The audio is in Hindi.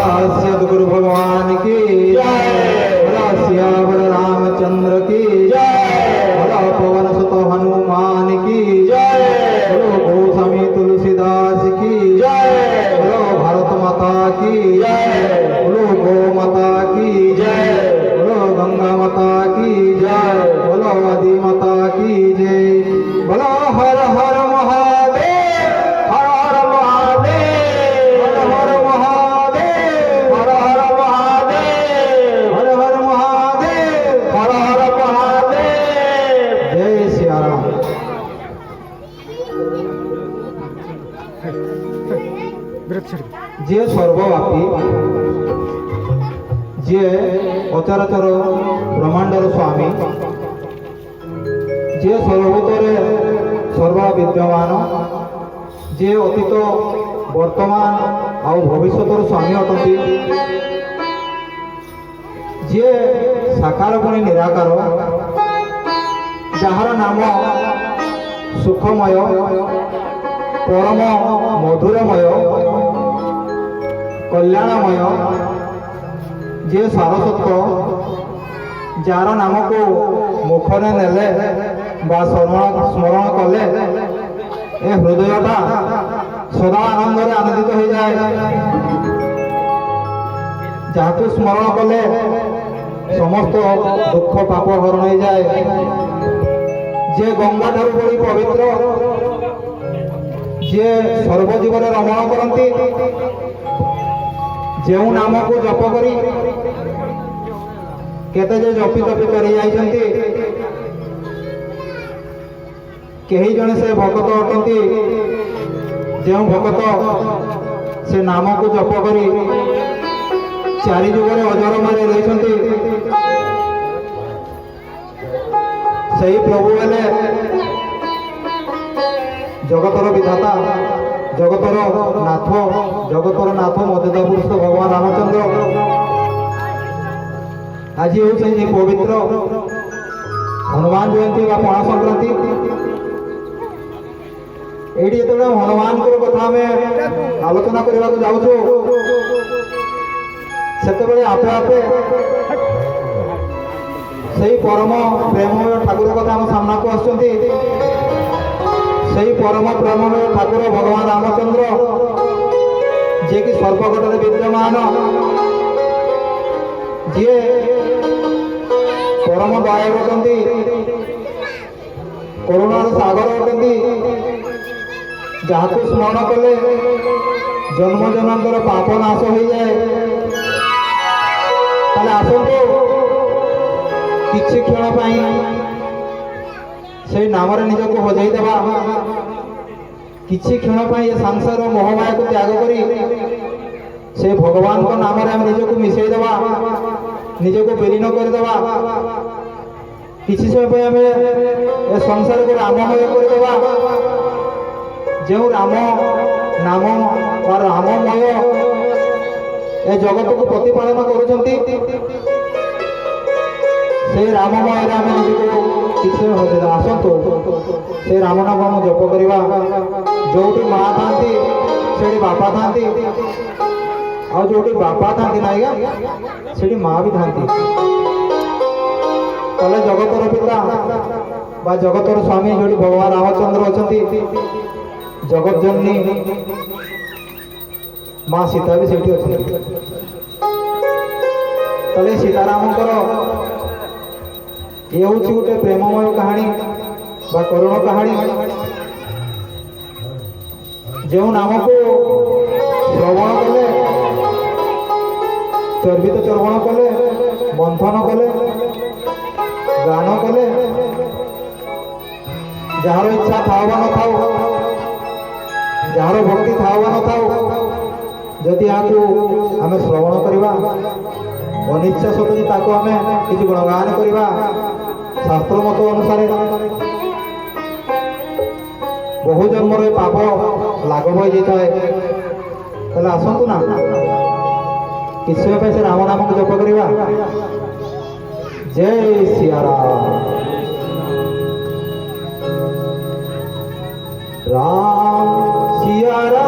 सदगुरु भगवान की जय। सियावर रामचंद्र की जय। पवन सुत हनुमान की जय। गोस्वामी तुलसीदास की जय। भारत माता की जय। गो माता की जय। गंगा माता की जय। आदि माता की जय। बोलो हर हर महादेव। हर हर महादेव। हर हर महादेव। हर हर महादेव। हर हर महादेव। हर हर महादेव। जय सिया राम। जे सर्वव्यापी, जे अचराचर ब्रह्मांडर स्वामी, जे सर्वभूतरे सर्व विद्यमान, जे अतीत वर्तमान आउ भविष्यतर स्वामी अटंती, जे साकार पुणी निराकार, जार नाम सुखमय परम मधुरमय कल्याणमय, जे सारस्वत, जार नाम को मुखने नेले बा स्मरण कले ए हृदयटा सदा आनंद आनंदित हो जाए। जहाँ स्मरण कले समस्त दुख पाप हरण हो जाए। जे गंगा ठारू बड़ी पवित्र, जे सर्वजीव रमण करती, जो नाम को जप करी केते जे जपी तपी करी जाइछंती, केही जने से भगत अटंती, जो भगत से नाम को जप करी चारि जुगरे अजर मारे रहिछंती, सही प्रभु हेले जगतर विधाता, जगतर नाथ, जगतर नाथ मर्यादा पुरुष भगवान रामचंद्र। आज हूँ पवित्र हनुमान जयंती बा पणा संक्रांति। ये जो हनुमान कथा आम आलोचना करने को जाऊँ से आपे आपे से परम प्रेममय ठाकुर कथा आम सामना को आसुँच। परम प्रेममय ठाकुर भगवान रामचंद्र जे कि सर्वगठरे विद्यमान, जी परम दयालु अटंती, करुणार सागर अटंती, जहाँ स्मरण कले जन्म जन्मांतर पाप नाश हो जाए। ताले आसतु किछि क्षण से नाम निजक हजई देवा, किछि क्षण ये संसार मोहमाया को त्याग करी से भगवान को नाम आम निजक मिसई देवा, निजक विलीन करदेवा। किछि समय आम ए संसार को राममय करदेवा। जो राम नाम और राममय ए जगत को प्रतिपालन करुछंती, से राममय आम निजक किसी हजे आसतु से राम नाम आम जप करवा। जो माँ था से बापा था, आ जो बापा था ना से माँ भी था। तले जगतर पिता बा जगतर स्वामी जो भगवान रामचंद्र अच्छा, जगत जननी माँ सीता भी से तले सीतारामकर ये हूँ गोटे प्रेममय कहानी बा करुण कहानी। जो नाम को श्रवण कले, चर्वित चर्वण कले, मंथन कले, गान कले, जार इच्छा थाओ बा न थाओ, जार भक्ति थाओ बा न थाओ, जदि यहाँ आम श्रवण करवा अनिच्छा सत्वे ताको आम किसी गुणगान करवा शास्त्र मत अनुसार बहु जन्म पाप लाघव हो जाए। आसतु ना किसी से राम नाम को जप करवा। जय सिया राम सिया राम।